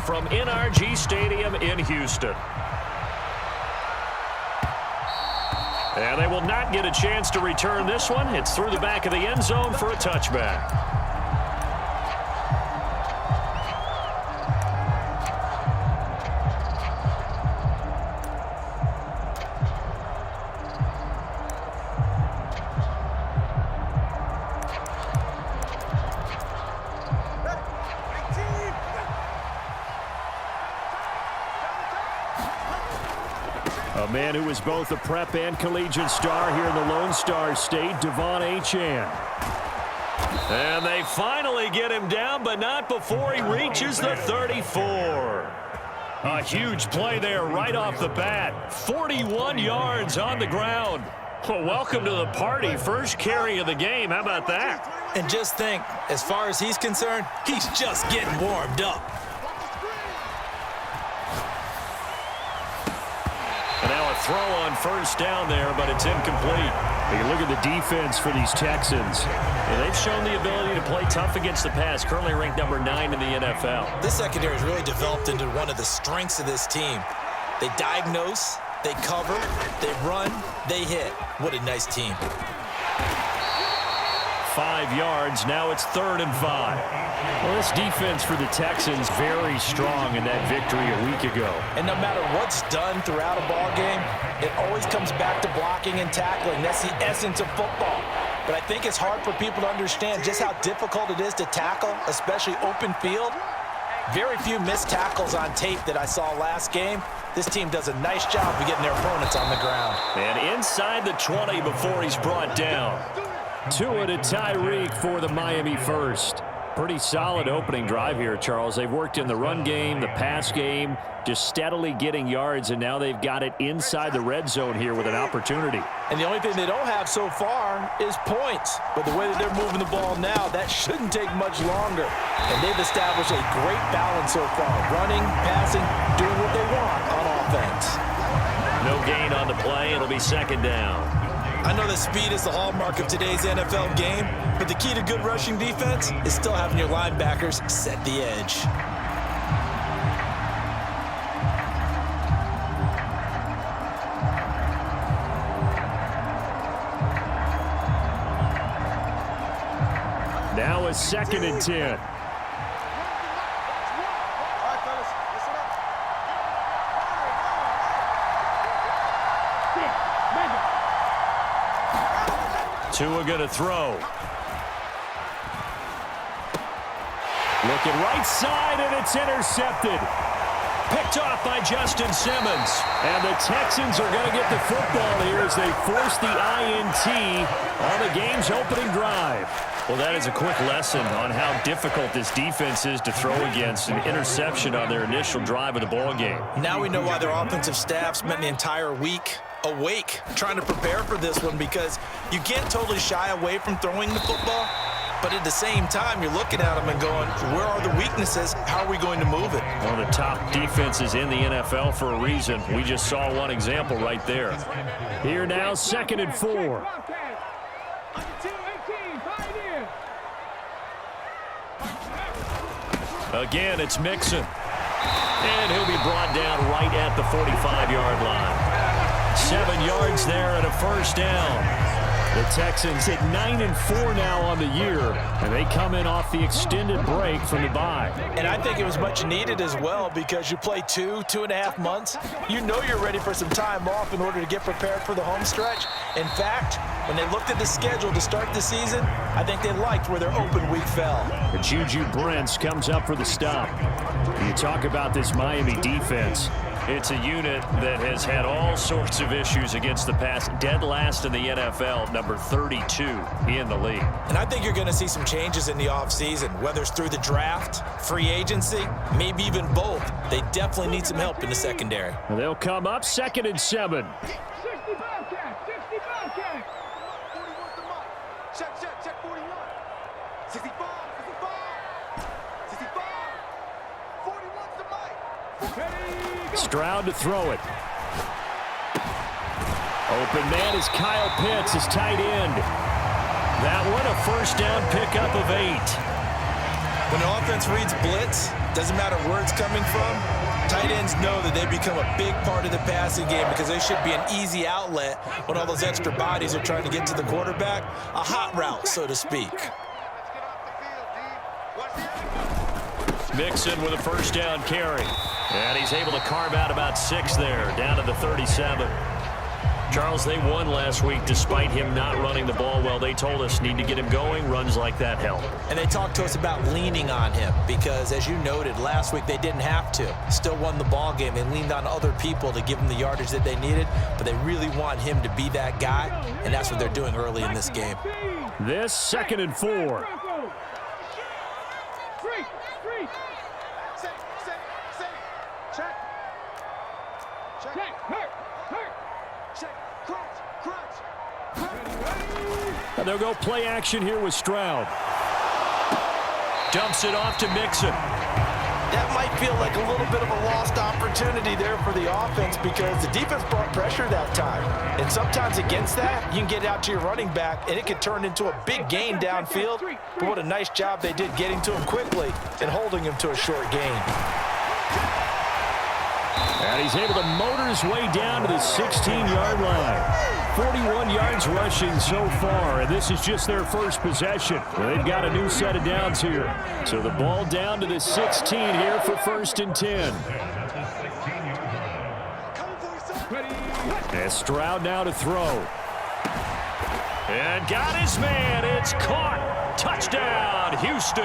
from NRG Stadium in Houston. And they will not get a chance to return this one. It's through the back of the end zone for a touchback. A man who is both a prep and collegiate star here in the Lone Star State, Devon Achane. And they finally get him down, but not before he reaches the 34. A huge play there right off the bat. 41 yards on the ground. Well, welcome to the party. First carry of the game. How about that? And just think, as far as he's concerned, he's just getting warmed up. And now a throw on first down there, but it's incomplete. You look at the defense for these Texans. And they've shown the ability to play tough against the pass, currently ranked number 9 in the NFL. This secondary has really developed into one of the strengths of this team. They diagnose, they cover, they run, they hit. What a nice team. 5 yards, now it's 3rd and 5. Well, this defense for the Texans very strong in that victory a week ago. And no matter what's done throughout a ball game, it always comes back to blocking and tackling. That's the essence of football. But I think it's hard for people to understand just how difficult it is to tackle, especially open field. Very few missed tackles on tape that I saw last game. This team does a nice job of getting their opponents on the ground. And inside the 20 before he's brought down. Tua to Tyreek for the Miami first. Pretty solid opening drive here, Charles. They've worked in the run game, the pass game, just steadily getting yards, and now they've got it inside the red zone here with an opportunity. And the only thing they don't have so far is points. But the way that they're moving the ball now, that shouldn't take much longer. And they've established a great balance so far. Running, passing, doing what they want on offense. No gain on the play. It'll be 2nd down. I know that speed is the hallmark of today's NFL game, but the key to good rushing defense is still having your linebackers set the edge. Now a 2nd and 10. Tua going to throw. Looking right side, and it's intercepted. Picked off by Justin Simmons. And the Texans are going to get the football here as they force the INT on the game's opening drive. Well, that is a quick lesson on how difficult this defense is to throw against. An interception on their initial drive of the ball game. Now we know why their offensive staff spent the entire week awake trying to prepare for this one, because you can't totally shy away from throwing the football, but at the same time you're looking at them and going, where are the weaknesses? How are we going to move it? One of the top defenses in the NFL for a reason. We just saw one example right there. Here now, 2nd and 4. Again, it's Mixon. And he'll be brought down right at the 45-yard line. 7 yards there and a 1st down. The Texans hit 9-4 now on the year, and they come in off the extended break from the bye. And I think it was much needed as well, because you play 2.5 months. You know you're ready for some time off in order to get prepared for the home stretch. In fact, when they looked at the schedule to start the season, I think they liked where their open week fell. And Juju Brents comes up for the stop. You talk about this Miami defense. It's a unit that has had all sorts of issues against the pass. Dead last in the NFL, number 32 in the league. And I think you're going to see some changes in the offseason, whether it's through the draft, free agency, maybe even both. They definitely need some help in the secondary. And they'll come up 2nd and 7. 65 cat, 65 cat. 41's the mic. Check 41. 65, 65. 41's the mic. Stroud to throw it. Open man is Kyle Pitts, his tight end. That one a 1st down pickup of 8. When the offense reads blitz, Doesn't matter where it's coming from. Tight ends know that they become a big part of the passing game because they should be an easy outlet when all those extra bodies are trying to get to the quarterback. A hot route, so to speak. Mixon with a first down carry. And he's able to carve out about 6 there, down to the 37. Charles, they won last week despite him not running the ball well. They told us need to get him going. Runs like that help. And they talked to us about leaning on him because, as you noted, last week they didn't have to. Still won the ball game. They leaned on other people to give them the yardage that they needed, but they really want him to be that guy, and that's what they're doing early in this game. This 2nd and 4. And they'll go play action here with Stroud. Dumps it off to Mixon. That might feel like a little bit of a lost opportunity there for the offense because the defense brought pressure that time. And sometimes against that, you can get out to your running back, and it could turn into a big gain downfield. But what a nice job they did getting to him quickly and holding him to a short gain. And he's able to motor his way down to the 16-yard line. 41 yards rushing so far, and this is just their first possession. They've got a new set of downs here. So the ball down to the 16 here for 1st and 10. And Stroud now to throw. And got his man. It's caught. Touchdown, Houston.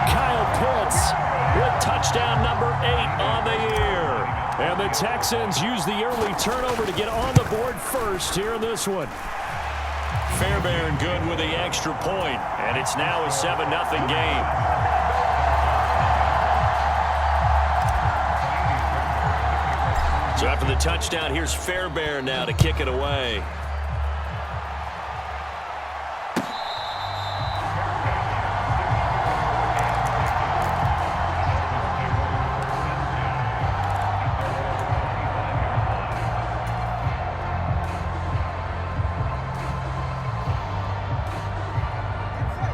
Kyle Pitts with touchdown number 8 on the year. And the Texans use the early turnover to get on the board first here in this one. Fairbairn good with the extra point, and it's now a 7-0 game. So after the touchdown, here's Fairbairn now to kick it away.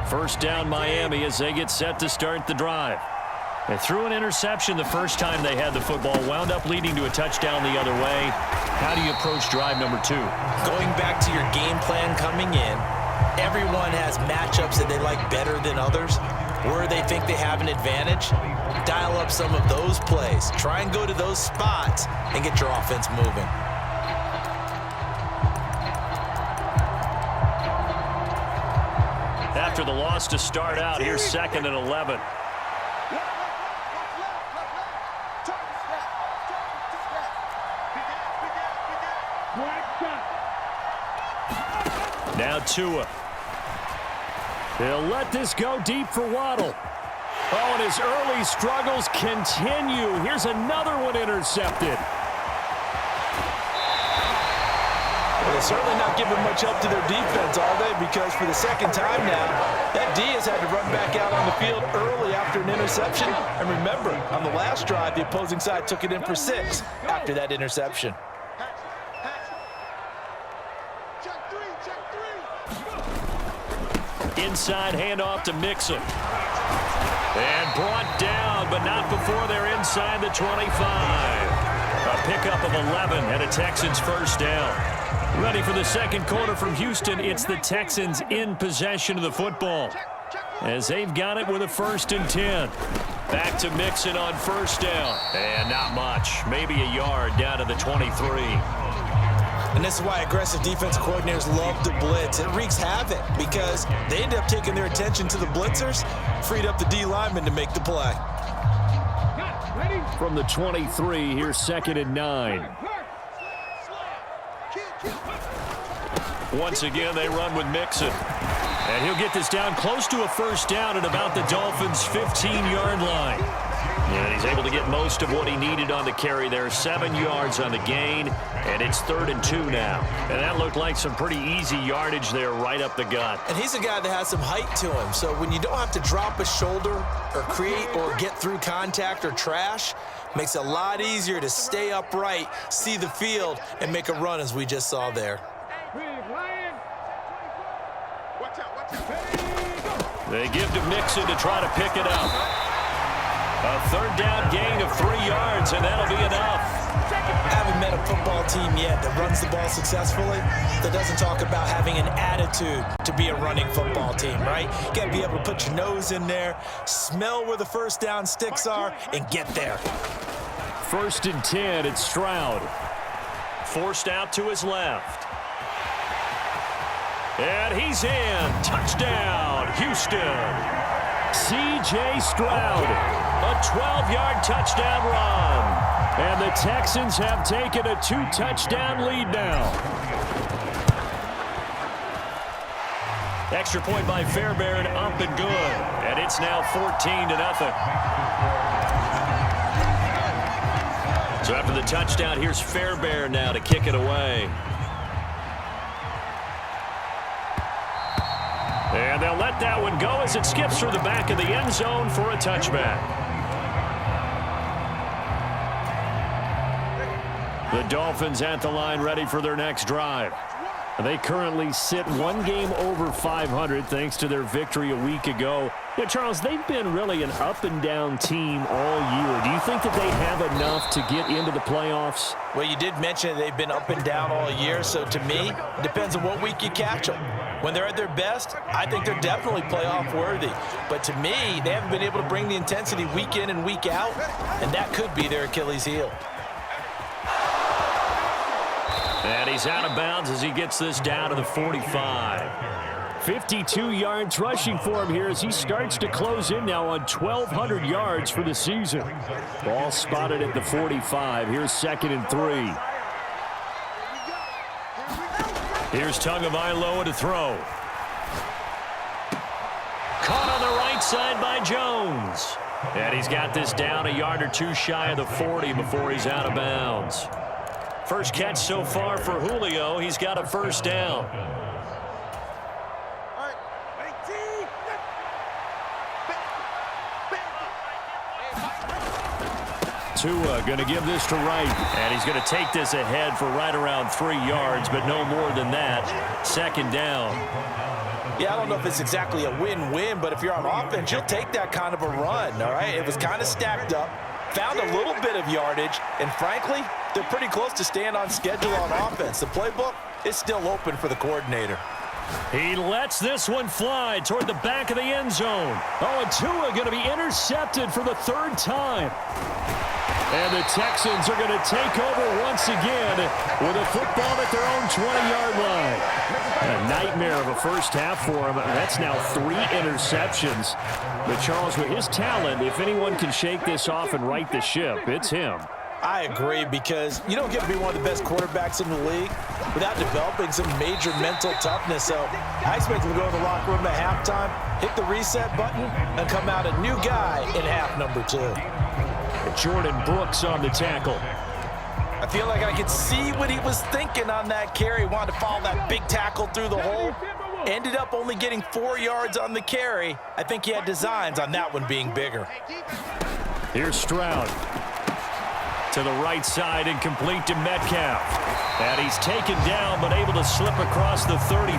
First down Miami as they get set to start the drive. They threw an interception the first time they had the football, wound up leading to a touchdown the other way. How do you approach drive number 2? Going back to your game plan coming in, everyone has matchups that they like better than others. Where they think they have an advantage, dial up some of those plays. Try and go to those spots and get your offense moving. After the loss to start out, here's 2nd and 11. Now Tua. He'll let this go deep for Waddle. Oh, and his early struggles continue. Here's another one intercepted. Well, they're certainly not giving much help to their defense, are they? Because for the second time now, that D has had to run back out on the field early after an interception. And remember, on the last drive, the opposing side took it in for 6 after that interception. Inside handoff to Mixon. And brought down, but not before they're inside the 25. A pickup of 11 and a Texans first down. Ready for the second quarter from Houston. It's the Texans in possession of the football as they've got it with a 1st and 10. Back to Mixon on first down. And not much. Maybe a yard down to the 23. And this is why aggressive defensive coordinators love to blitz. It wreaks havoc because they end up taking their attention to the blitzers, freed up the D lineman to make the play. From the 23, here's 2nd and 9. Once again, they run with Mixon. And he'll get this down close to a first down at about the Dolphins' 15-yard line. And he's able to get most of what he needed on the carry there. 7 yards on the gain, and it's 3rd and 2 now. And that looked like some pretty easy yardage there right up the gut. And he's a guy that has some height to him. So when you don't have to drop a shoulder or create or get through contact or trash, makes it a lot easier to stay upright, see the field, and make a run as we just saw there. They give to Mixon to try to pick it up. A third down gain of 3 yards, and that'll be enough. I haven't met a football team yet that runs the ball successfully that doesn't talk about having an attitude to be a running football team, right? You got to be able to put your nose in there, smell where the first down sticks are, and get there. 1st and 10, it's Stroud. Forced out to his left. And he's in. Touchdown, Houston. C.J. Stroud, a 12-yard touchdown run. And the Texans have taken a 2-touchdown lead now. Extra point by Fairbairn, up and good. And it's now 14-0. So after the touchdown, here's Fairbairn now to kick it away. And they'll let that one go as it skips through the back of the end zone for a touchback. The Dolphins at the line ready for their next drive. They currently sit 1 game over 500 thanks to their victory a week ago. Yeah, Charles, they've been really an up-and-down team all year. Do you think that they have enough to get into the playoffs? Well, you did mention they've been up and down all year, so to me, it depends on what week you catch them. When they're at their best, I think they're definitely playoff worthy. But to me, they haven't been able to bring the intensity week in and week out, and that could be their Achilles heel. And he's out of bounds as he gets this down to the 45. 52 yards rushing for him here as he starts to close in now on 1,200 yards for the season. Ball spotted at the 45. Here's 2nd and 3. Here's Tagovailoa to throw. Caught on the right side by Jones. And he's got this down a yard or 2 shy of the 40 before he's out of bounds. First catch so far for Julio. He's got a 1st down. Tua going to give this to Wright. And he's going to take this ahead for right around 3 yards, but no more than that. 2nd down. Yeah, I don't know if it's exactly a win-win, but if you're on offense, you'll take that kind of a run, all right? It was kind of stacked up, found a little bit of yardage, and frankly, they're pretty close to staying on schedule on offense. The playbook is still open for the coordinator. He lets this one fly toward the back of the end zone. Oh, and Tua going to be intercepted for the 3rd time. And the Texans are going to take over once again with a football at their own 20-yard line. A nightmare of a first half for him. That's now 3 interceptions. But Charles, with his talent, if anyone can shake this off and right the ship, it's him. I agree, because you don't get to be one of the best quarterbacks in the league without developing some major mental toughness. So I expect him to go to the locker room at halftime, hit the reset button, and come out a new guy in half number 2. Jordan Brooks on the tackle. I feel like I could see what he was thinking on that carry. Wanted to follow that big tackle through the hole. Ended up only getting 4 yards on the carry. I think he had designs on that one being bigger. Here's Stroud. To the right side and complete to Metcalf. And he's taken down but able to slip across the 35.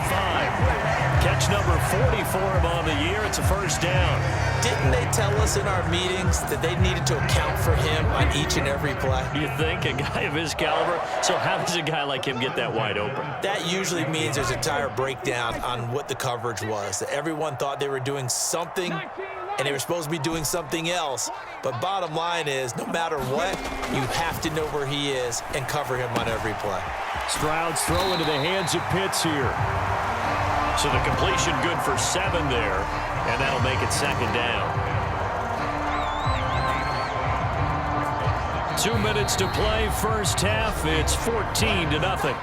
Catch number 40 for him on the year. It's a 1st down. Didn't they tell us in our meetings that they needed to account for him on each and every play? You think a guy of his caliber? So how does a guy like him get that wide open? That usually means there's a entire breakdown on what the coverage was. That everyone thought they were doing something and they were supposed to be doing something else. But bottom line is, no matter what, you have to know where he is and cover him on every play. Stroud's throw into the hands of Pitts here. So the completion good for 7 there, and that'll make it 2nd down. 2 minutes to play, first half. It's 14-0.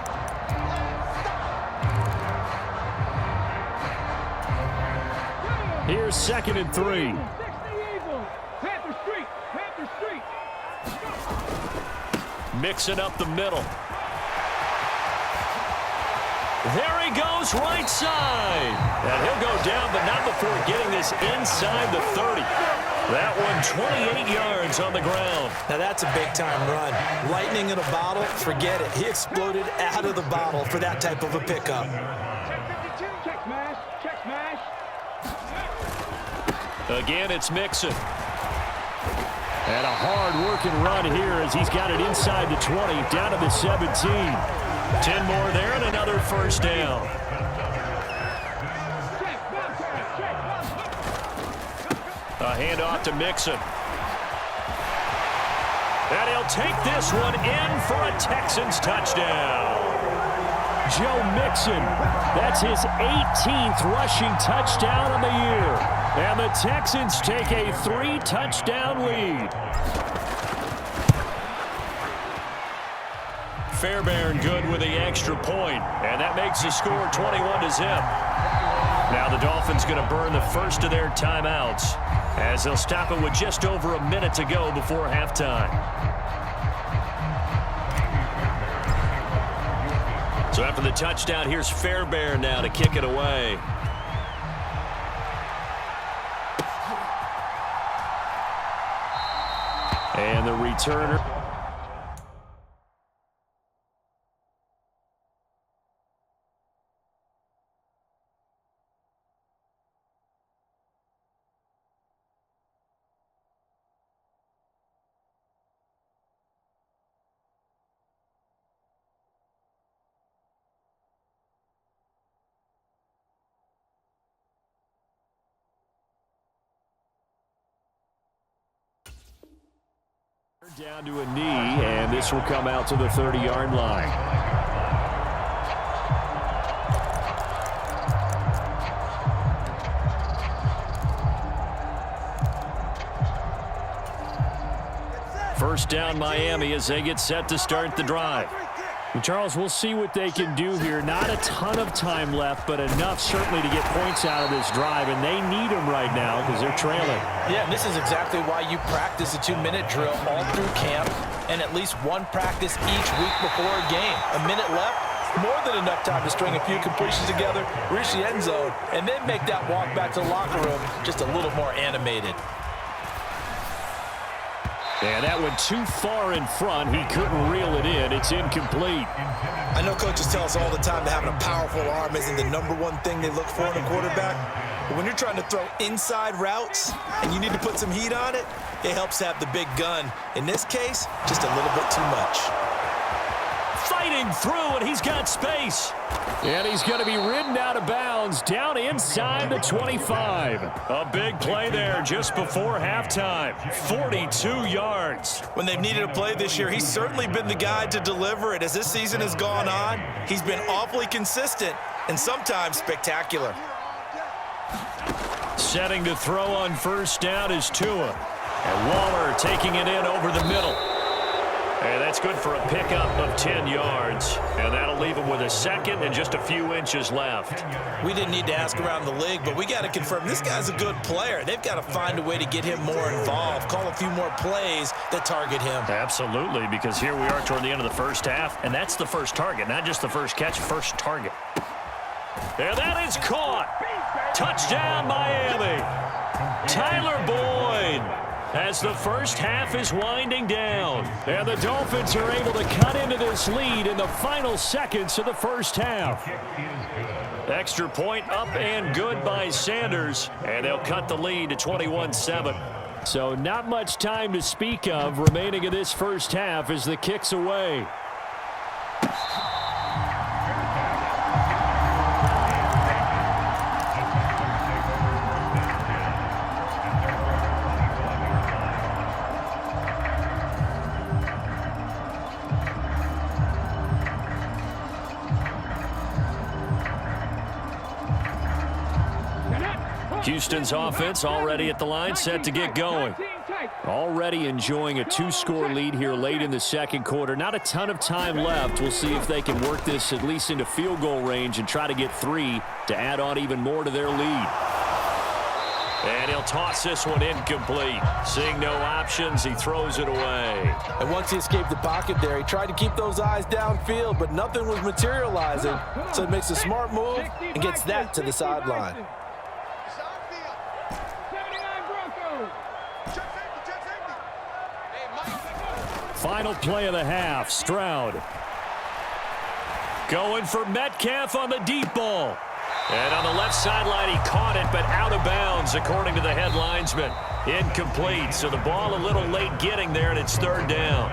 Here's 2nd and 3. Mixing up the middle. There he goes, right side. And he'll go down, but not before getting this inside the 30. That one 28 yards on the ground. Now that's a big-time run. Lightning in a bottle, forget it. He exploded out of the bottle for that type of a pickup. Check smash. Again, it's Mixon. And a hard-working run here as he's got it inside the 20, down to the 17. 10 more there and another first down. A handoff to Mixon. And he'll take this one in for a Texans touchdown. Joe Mixon, that's his 18th rushing touchdown on the year. And the Texans take a 3-touchdown lead. Fairbairn good with the extra point, and that makes the score 21-0. Now the Dolphins going to burn the first of their timeouts as they'll stop it with just over a minute to go before halftime. So after the touchdown, here's Fairbairn now to kick it away. And the returner. Down to a knee, and this will come out to the 30-yard line. First down Miami as they get set to start the drive. And Charles, we'll see what they can do here. Not a ton of time left, but enough certainly to get points out of this drive, and they need them right now because they're trailing. Yeah, and this is exactly why you practice a 2-minute drill all through camp and at least one practice each week before a game. A minute left, more than enough time to string a few completions together, reach the end zone, and then make that walk back to the locker room just a little more animated. And that went too far in front. He couldn't reel it in. It's incomplete. I know coaches tell us all the time that having a powerful arm isn't the #1 thing they look for in a quarterback. But when you're trying to throw inside routes and you need to put some heat on it, it helps to have the big gun. In this case, just a little bit too much. Fighting through, and he's got space. And he's going to be ridden out of bounds down inside the 25. A big play there just before halftime. 42 yards. When they've needed a play this year, he's certainly been the guy to deliver it. As this season has gone on, he's been awfully consistent and sometimes spectacular. Setting to throw on first down is Tua. And Waller taking it in over the middle. And that's good for a pickup of 10 yards. And that'll leave him with a second and just a few inches left. We didn't need to ask around the league, but we got to confirm this guy's a good player. They've got to find a way to get him more involved, call a few more plays that target him. Absolutely, because here we are toward the end of the first half, and that's the first target, not just the first catch, first target. And that is caught. Touchdown, Miami. Tyler Boyd. As the first half is winding down. And the Dolphins are able to cut into this lead in the final seconds of the first half. Extra point up and good by Sanders. And they'll cut the lead to 21-7. So not much time to speak of remaining in this first half as the kick's away. Houston's offense already at the line, set to get going. Already enjoying a 2-score lead here late in the second quarter. Not a ton of time left. We'll see if they can work this at least into field goal range and try to get 3 to add on even more to their lead. And he'll toss this one incomplete. Seeing no options, he throws it away. And once he escaped the pocket there, he tried to keep those eyes downfield, but nothing was materializing. So he makes a smart move and gets that to the sideline. Final play of the half, Stroud. Going for Metcalf on the deep ball. And on the left sideline, he caught it, but out of bounds, according to the head linesman. Incomplete, so the ball a little late getting there, and it's third down.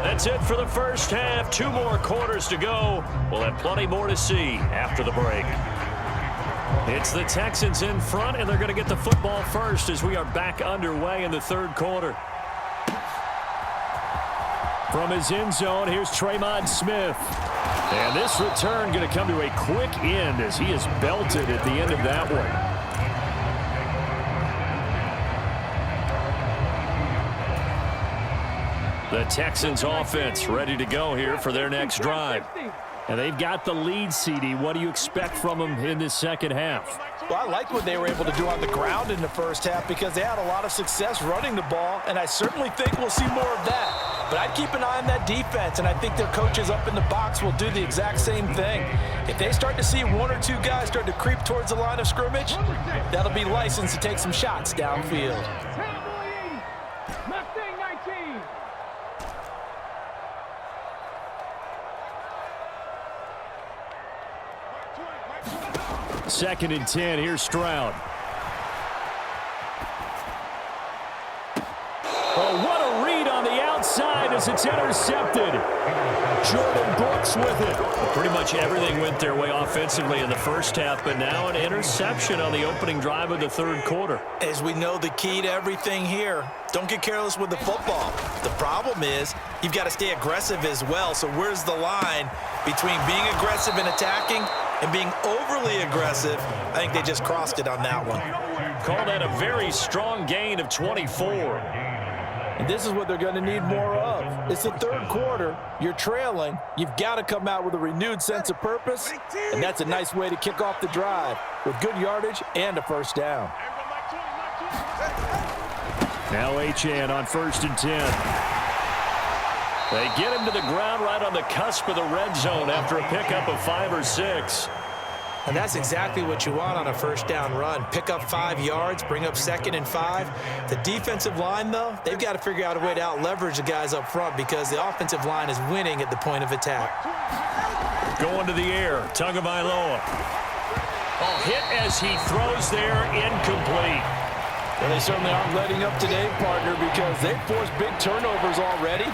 That's it for the first half. 2 more quarters to go. We'll have plenty more to see after the break. It's the Texans in front, and they're going to get the football first as we are back underway in the third quarter. From his end zone, here's Tremont Smith. And this return going to come to a quick end as he is belted at the end of that one. The Texans offense ready to go here for their next drive. And they've got the lead, CD. What do you expect from them in this second half? Well, I like what they were able to do on the ground in the first half because they had a lot of success running the ball, and I certainly think we'll see more of that. But I'd keep an eye on that defense, and I think their coaches up in the box will do the exact same thing. If they start to see 1 or 2 guys start to creep towards the line of scrimmage, that'll be licensed to take some shots downfield. Mustang 19. Second and 10. Here's Stroud. Oh, what a read on the outside as it's intercepted. Jordan Brooks with it. Well, pretty much everything went their way offensively in the first half, but now an interception on the opening drive of the third quarter. As we know, the key to everything here, don't get careless with the football. The problem is you've got to stay aggressive as well. So where's the line between being aggressive and attacking and being overly aggressive? I think they just crossed it on that one. Call that a very strong gain of 24. And this is what they're going to need more of. It's the third quarter. You're trailing. You've got to come out with a renewed sense of purpose, and that's a nice way to kick off the drive with good yardage and a first down. Now Achane on 1st and 10. They get him to the ground right on the cusp of the red zone after a pickup of 5 or 6. And that's exactly what you want on a first down run. Pick up 5 yards, bring up 2nd and 5. The defensive line, though, they've got to figure out a way to out-leverage the guys up front because the offensive line is winning at the point of attack. Going to the air, Tagovailoa. Oh, hit as he throws there, incomplete. Well, they certainly aren't letting up today, partner, because they've forced big turnovers already,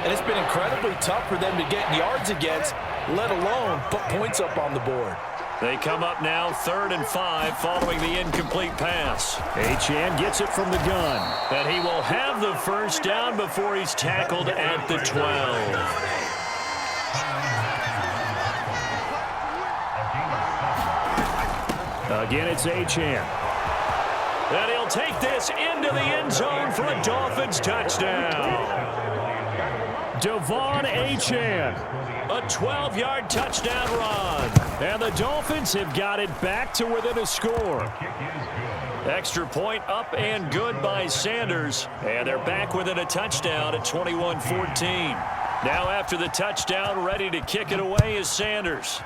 and it's been incredibly tough for them to get yards against, let alone put points up on the board. They come up now 3rd and 5 following the incomplete pass. Achane gets it from the gun. And he will have the first down before he's tackled at the 12. Again, it's Achane. And he'll take this into the end zone for a Dolphins touchdown. Devon Achane. A 12-yard touchdown run. And the Dolphins have got it back to within a score. Extra point up and good by Sanders. And they're back within a touchdown at 21-14. Now after the touchdown, ready to kick it away is Sanders.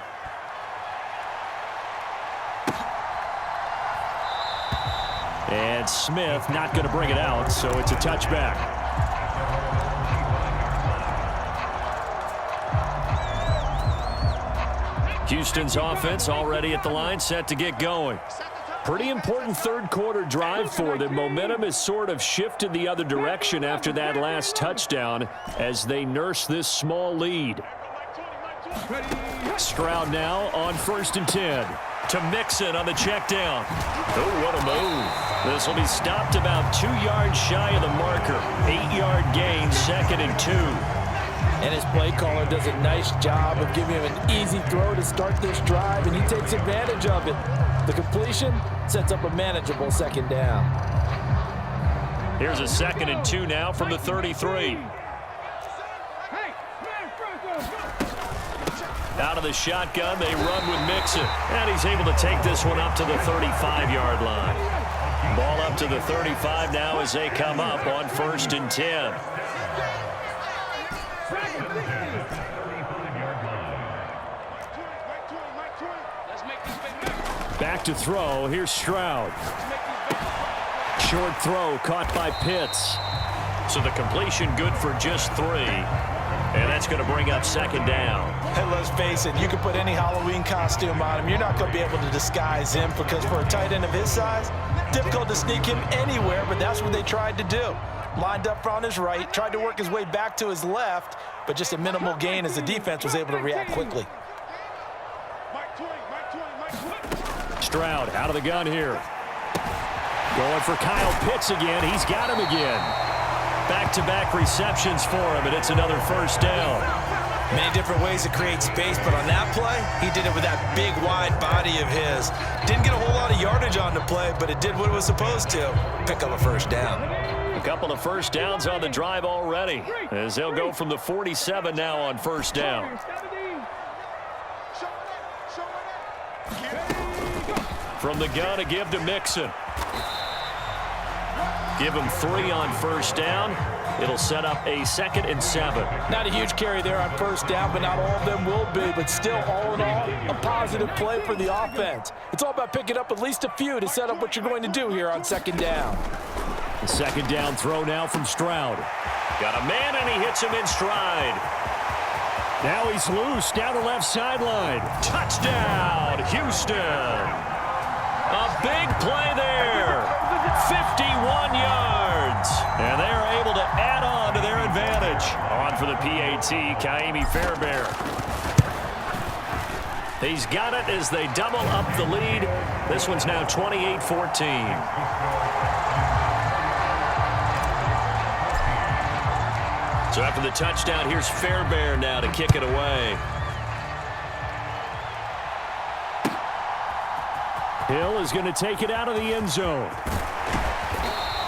And Smith not going to bring it out, so it's a touchback. Houston's offense already at the line, set to get going. Pretty important third quarter drive for them. Momentum has sort of shifted the other direction after that last touchdown as they nurse this small lead. Stroud now on 1st and 10. To Mixon on the check down. Oh, what a move. This will be stopped about 2 yards shy of the marker. 8-yard gain, 2nd and 2. And his play caller does a nice job of giving him an easy throw to start this drive, and he takes advantage of it. The completion sets up a manageable 2nd down. Here's a 2nd and 2 now from the 33. Out of the shotgun, they run with Mixon. And he's able to take this one up to the 35-yard line. Ball up to the 35 now as they come up on 1st and 10. Back to throw. Here's Stroud. Short throw caught by Pitts. So the completion good for just 3. And that's going to bring up second down. Hey, let's face it, you can put any Halloween costume on him. You're not going to be able to disguise him because for a tight end of his size, difficult to sneak him anywhere, but that's what they tried to do. Lined up on his right, tried to work his way back to his left, but just a minimal gain as the defense was able to react quickly. Stroud out of the gun here. Going for Kyle Pitts again. He's got him again. Back-to-back receptions for him, and it's another first down. Many different ways to create space, but on that play, he did it with that big, wide body of his. Didn't get a whole lot of yardage on the play, but it did what it was supposed to. Pick up a first down. A couple of first downs on the drive already, as they'll go from the 47 now on first down. From the gun, a give to Mixon. Give him 3 on first down. It'll set up a 2nd and 7. Not a huge carry there on first down, but not all of them will be. But still, all in all, a positive play for the offense. It's all about picking up at least a few to set up what you're going to do here on second down. The second down throw now from Stroud. Got a man, and he hits him in stride. Now he's loose down the left sideline. Touchdown, Houston. A big play there. 51 yards. And they are able to add on to their advantage. On for the PAT, Kaimi Fairbairn. He's got it as they double up the lead. This one's now 28-14. So after the touchdown, here's Fairbairn now to kick it away. Hill is going to take it out of the end zone.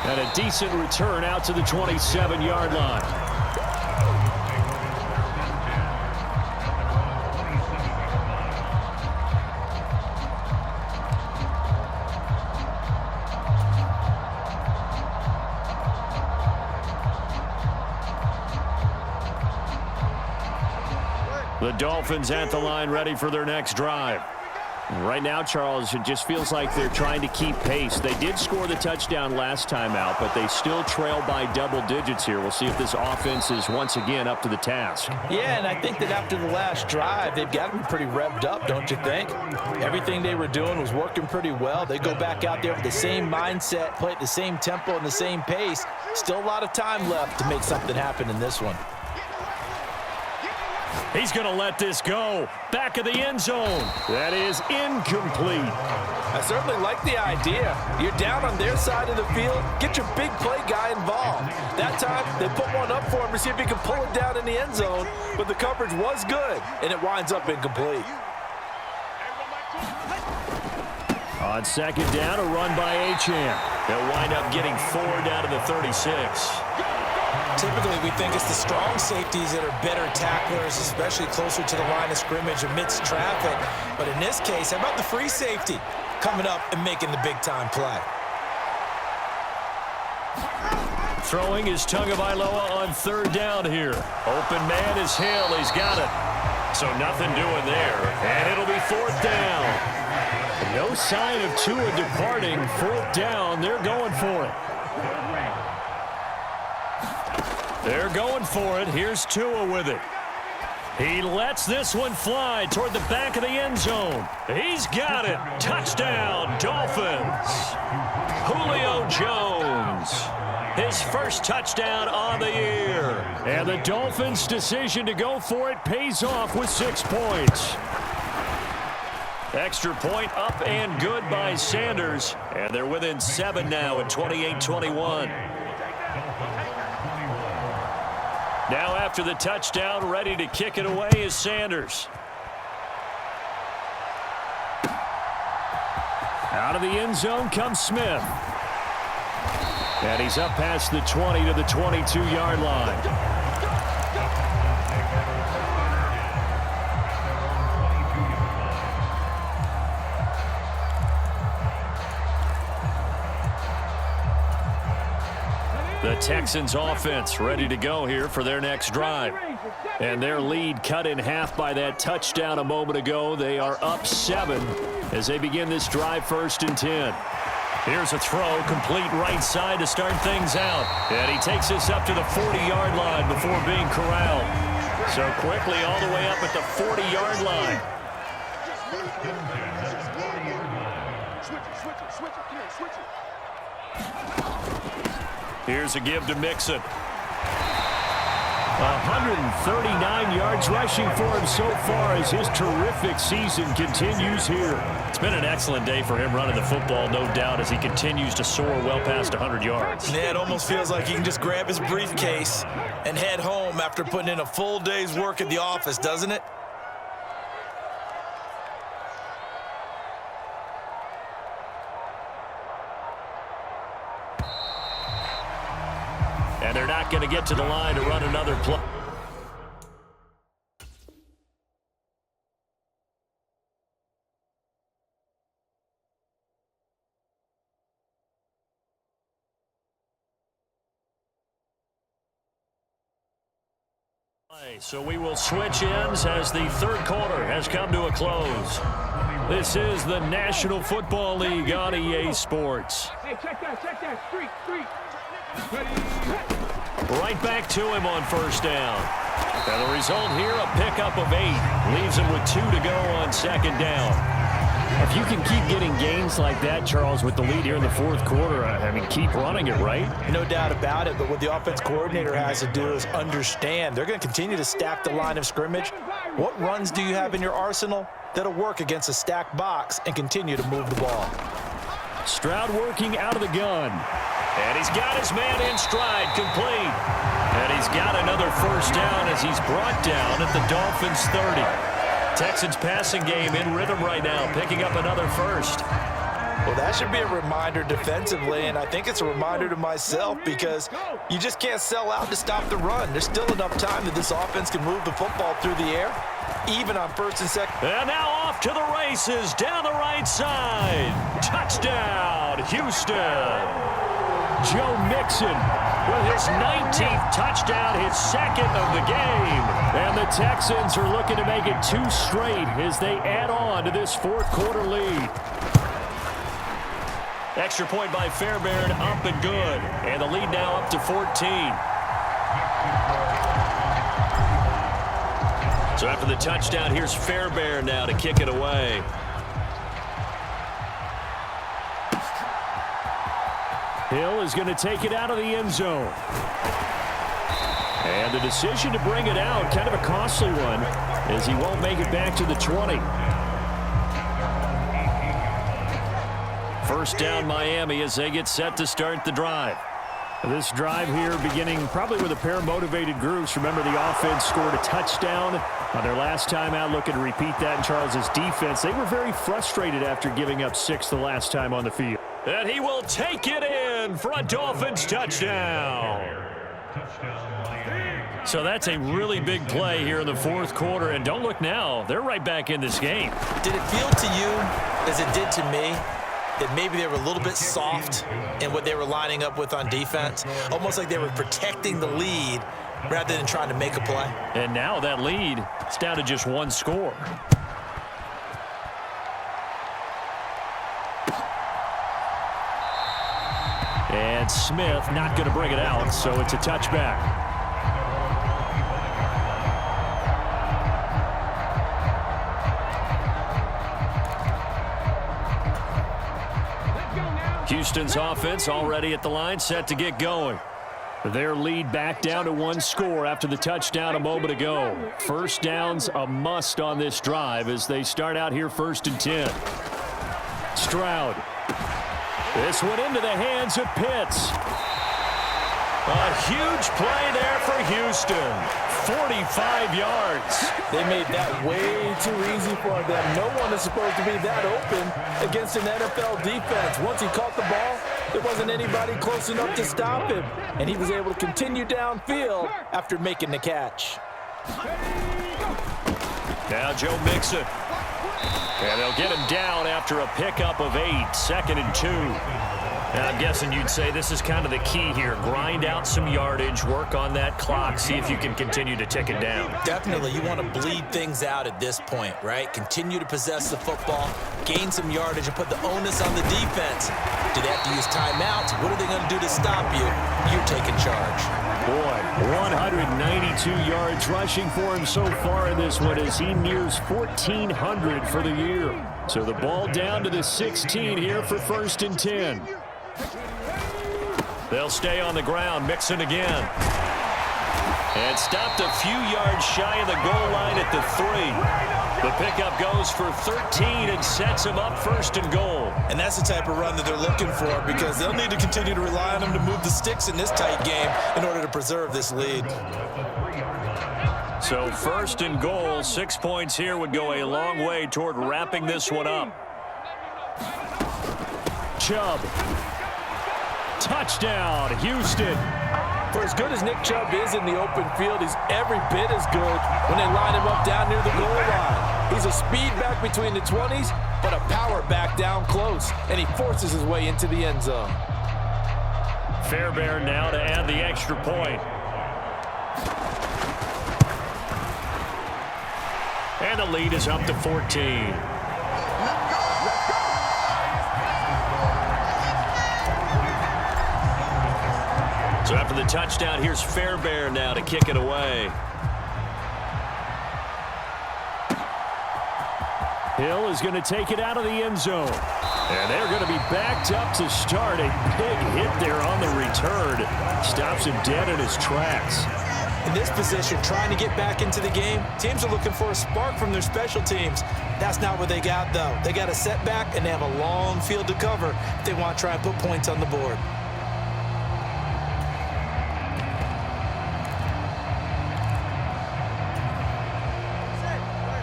And a decent return out to the 27-yard line. The Dolphins at the line, ready for their next drive. Right now, Charles, it just feels like they're trying to keep pace. They did score the touchdown last time out, but they still trail by double digits here. We'll see if this offense is once again up to the task. Yeah, and I think that after the last drive, they've got to be pretty revved up, don't you think? Everything they were doing was working pretty well. They go back out there with the same mindset, play at the same tempo and the same pace. Still a lot of time left to make something happen in this one. He's going to let this go. Back of the end zone. That is incomplete. I certainly like the idea. You're down on their side of the field. Get your big play guy involved. That time, they put one up for him to see if he can pull it down in the end zone, but the coverage was good, and it winds up incomplete. On second down, a run by Achane. They'll wind up getting 4 down to the 36. Typically, we think it's the strong safeties that are better tacklers, especially closer to the line of scrimmage amidst traffic. But in this case, how about the free safety coming up and making the big-time play? Throwing is Tagovailoa on third down here. Open man is Hill. He's got it. So nothing doing there. And it'll be 4th down. No sign of Tua departing. 4th down. They're going for it. They're going for it. Here's Tua with it. He lets this one fly toward the back of the end zone. He's got it. Touchdown, Dolphins. Julio Jones. His first touchdown on the year. And the Dolphins' decision to go for it pays off with 6 points. Extra point up and good by Sanders. And they're within 7 now at 28-21. Now after the touchdown, ready to kick it away is Sanders. Out of the end zone comes Smith. And he's up past the 20 to the 22-yard line. The Texans offense ready to go here for their next drive. And their lead cut in half by that touchdown a moment ago. They are up 7 as they begin this drive 1st and 10. Here's a throw, complete right side to start things out. And he takes this up to the 40-yard line before being corralled. So quickly all the way up at the 40-yard line. Here's a give to Mixon. 139 yards rushing for him so far as his terrific season continues here. It's been an excellent day for him running the football, no doubt, as he continues to soar well past 100 yards. Yeah, it almost feels like he can just grab his briefcase and head home after putting in a full day's work at the office, doesn't it? And they're not going to get to the line to run another play. So we will switch ends as the third quarter has come to a close. This is the National Football League on EA Sports. Hey, check that. Street. Right back to him on first down. And the result here, a pickup of 8. Leaves him with 2 to go on second down. If you can keep getting gains like that, Charles, with the lead here in the fourth quarter, I mean, keep running it, right? No doubt about it, but what the offense coordinator has to do is understand they're going to continue to stack the line of scrimmage. What runs do you have in your arsenal that'll work against a stacked box and continue to move the ball? Stroud working out of the gun. And he's got his man in stride, complete. And he's got another first down as he's brought down at the Dolphins 30. Texans passing game in rhythm right now, picking up another first. Well, that should be a reminder defensively, and I think it's a reminder to myself because you just can't sell out to stop the run. There's still enough time that this offense can move the football through the air, even on first and second. And now off to the races down the right side. Touchdown, Houston. Joe Mixon with his 19th touchdown, his second of the game. And the Texans are looking to make it 2 straight as they add on to this fourth quarter lead. Extra point by Fairbairn, up and good. And the lead now up to 14. So after the touchdown, here's Fairbairn now to kick it away. Hill is going to take it out of the end zone. And the decision to bring it out, kind of a costly one, as he won't make it back to the 20. First down Miami as they get set to start the drive. This drive here beginning probably with a pair of motivated groups. Remember, the offense scored a touchdown on their last time out. Looking to repeat that in Charles's defense. They were very frustrated after giving up 6 the last time on the field. And he will take it in for a Dolphins touchdown. So that's a really big play here in the fourth quarter. And don't look now, they're right back in this game. Did it feel to you, as it did to me, that maybe they were a little bit soft in what they were lining up with on defense? Almost like they were protecting the lead rather than trying to make a play. And now that lead, it's down to just 1 score. And Smith not going to bring it out, so it's a touchback. Houston's offense already at the line, set to get going. Their lead back down to 1 score after the touchdown a moment ago. First down's a must on this drive as they start out here 1st and 10. Stroud. This one into the hands of Pitts. A huge play there for Houston. 45 yards. They made that way too easy for them. No one is supposed to be that open against an NFL defense. Once he caught the ball, there wasn't anybody close enough to stop him. And he was able to continue downfield after making the catch. Now Joe Mixon. And they'll get him down after a pickup of 8, 2nd and 2. Now, I'm guessing you'd say this is kind of the key here. Grind out some yardage, work on that clock, see if you can continue to tick it down. Definitely, you want to bleed things out at this point, right? Continue to possess the football, gain some yardage, and put the onus on the defense. Do they have to use timeouts? What are they going to do to stop you? You're taking charge. Boy, 192 yards rushing for him so far in this one as he nears 1,400 for the year. So the ball down to the 16 here for 1st and 10. They'll stay on the ground, mixing again. And stopped a few yards shy of the goal line at the 3. The pickup goes for 13 and sets him up 1st and goal. And that's the type of run that they're looking for because they'll need to continue to rely on him to move the sticks in this tight game in order to preserve this lead. So 1st and goal, 6 points here would go a long way toward wrapping this one up. Chubb. Touchdown, Houston. For as good as Nick Chubb is in the open field, he's every bit as good when they line him up down near the goal line. He's a speed back between the 20s, but a power back down close, and he forces his way into the end zone. Fairbairn now to add the extra point. And the lead is up to 14. So after the touchdown, here's Fairbairn now to kick it away. Hill is going to take it out of the end zone. And they're going to be backed up to start. A big hit there on the return. Stops him dead in his tracks. In this position, trying to get back into the game, teams are looking for a spark from their special teams. That's not what they got, though. They got a setback, and they have a long field to cover if they want to try and put points on the board.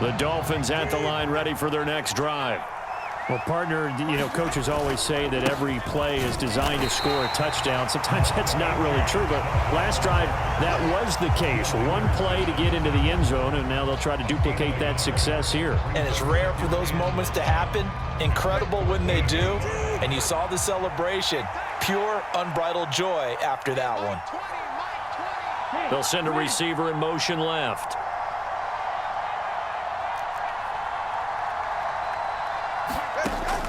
The Dolphins at the line ready for their next drive. Well, partner, coaches always say that every play is designed to score a touchdown. Sometimes that's not really true, but last drive, that was the case. One play to get into the end zone, and now they'll try to duplicate that success here. And it's rare for those moments to happen. Incredible when they do. And you saw the celebration. Pure, unbridled joy after that one. They'll send a receiver in motion left.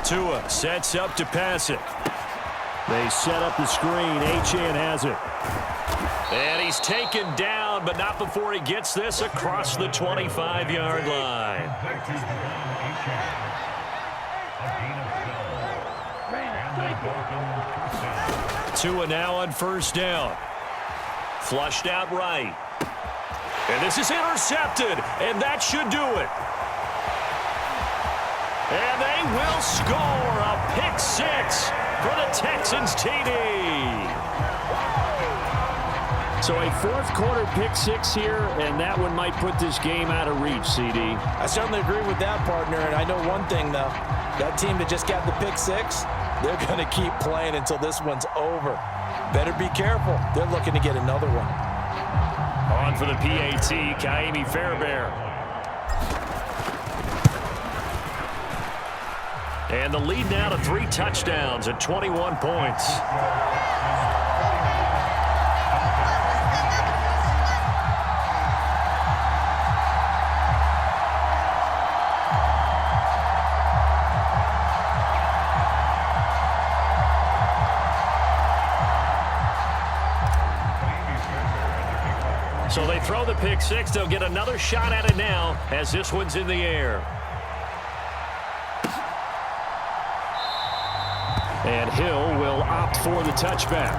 Tua sets up to pass it. They set up the screen. Achane has it. And he's taken down, but not before he gets this across the 25-yard line. Tua now on 1st down. Flushed out right. And this is intercepted, and that should do it. And they will score a pick-6 for the Texans TD. So a 4th-quarter pick-6 here, and that one might put this game out of reach, CD. I certainly agree with that, partner, and I know one thing, though. That team that just got the pick-6, they're going to keep playing until this one's over. Better be careful. They're looking to get another one. On for the PAT, Kaimi Fairbairn. And the lead now to 3 touchdowns at 21 points. So they throw the pick-6. They'll get another shot at it now as this one's in the air. And Hill will opt for the touchback.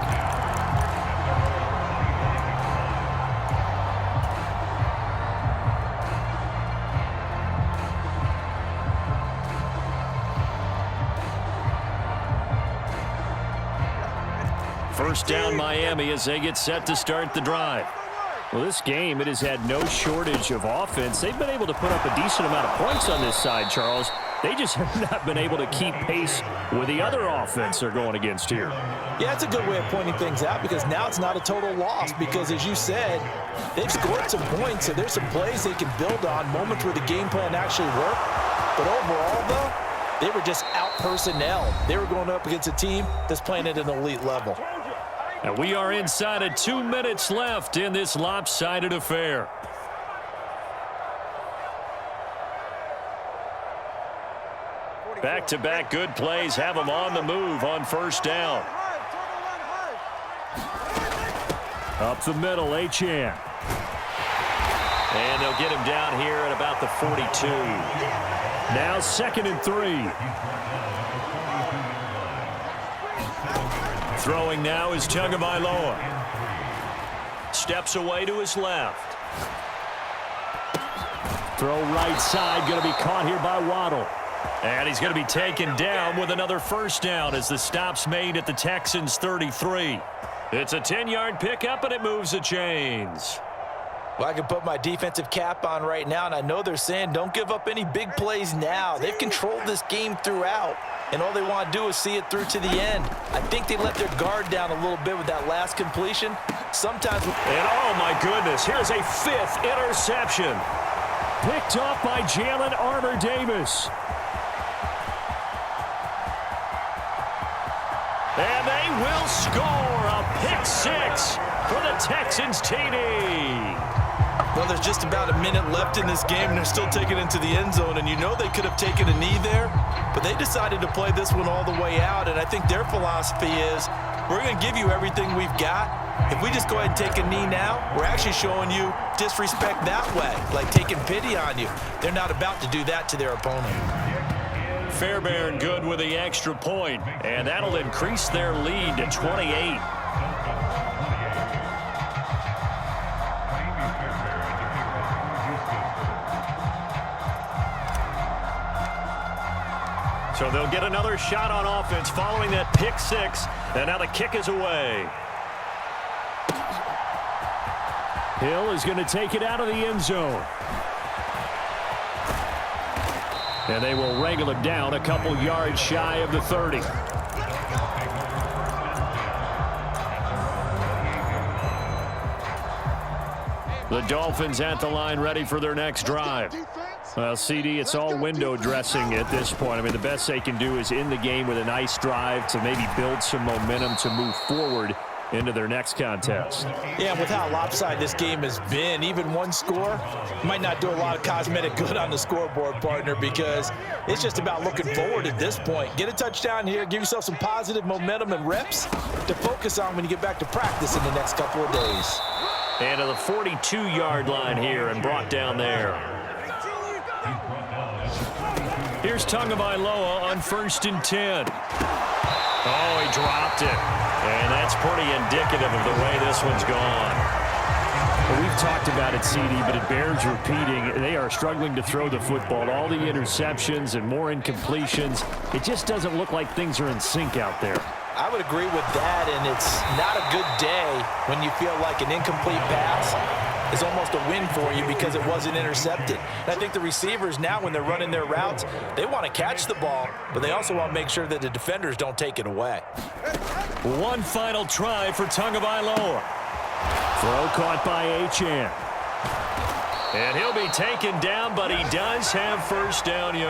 First down Miami as they get set to start the drive. Well, this game, it has had no shortage of offense. They've been able to put up a decent amount of points on this side, Charles. They just have not been able to keep pace with the other offense they're going against here. Yeah, it's a good way of pointing things out because now it's not a total loss because, as you said, they've scored some points, so there's some plays they can build on, moments where the game plan actually worked. But overall, though, They were just out-personnel. They were going up against a team that's playing at an elite level. And we are inside of 2 minutes left in this lopsided affair. Back-to-back good plays have them on the move on first down. Up the middle, Achane. And they'll get him down here at about the 42. Now 2nd and 3. Throwing now is Tagovailoa. Steps away to his left. Throw right side, going to be caught here by Waddle. And he's going to be taken down with another first down as the stop's made at the Texans' 33. It's a 10-yard pickup, and it moves the chains. Well, I can put my defensive cap on right now, and I know they're saying don't give up any big plays now. They've controlled this game throughout, and all they want to do is see it through to the end. I think they let their guard down a little bit with that last completion. Sometimes... And oh, my goodness, here's a 5th interception. Picked off by Jalen Armour-Davis. And they will score a pick 6 for the Texans TD. Well, there's just about a minute left in this game, and they're still taking it into the end zone. And you know they could have taken a knee there, but they decided to play this one all the way out. And I think their philosophy is, we're going to give you everything we've got. If we just go ahead and take a knee now, we're actually showing you disrespect that way, like taking pity on you. They're not about to do that to their opponent. Fairbairn good with the extra point, and that'll increase their lead to 28. So they'll get another shot on offense following that pick 6, and now the kick is away. Hill is going to take it out of the end zone. And they will wrangle him down a couple yards shy of the 30. The Dolphins at the line ready for their next drive. Well, CD, it's all window dressing at this point. I mean, the best they can do is in the game with a nice drive to maybe build some momentum to move forward into their next contest. Yeah, with how lopsided this game has been, even one score might not do a lot of cosmetic good on the scoreboard, partner, because it's just about looking forward at this point. Get a touchdown here, give yourself some positive momentum and reps to focus on when you get back to practice in the next couple of days. And to the 42-yard line here and brought down there. Here's Tagovailoa on 1st and 10. Oh, he dropped it. And that's pretty indicative of the way this one's gone. Well, we've talked about it, CD, but it bears repeating. They are struggling to throw the football. All the interceptions and more incompletions. It just doesn't look like things are in sync out there. I would agree with that, and it's not a good day when you feel like an incomplete pass is almost a win for you because it wasn't intercepted. And I think the receivers now, when they're running their routes, they want to catch the ball, but they also want to make sure that the defenders don't take it away. One final try for Tagovailoa. Throw caught by Achane. And he'll be taken down, but he does have first down yards.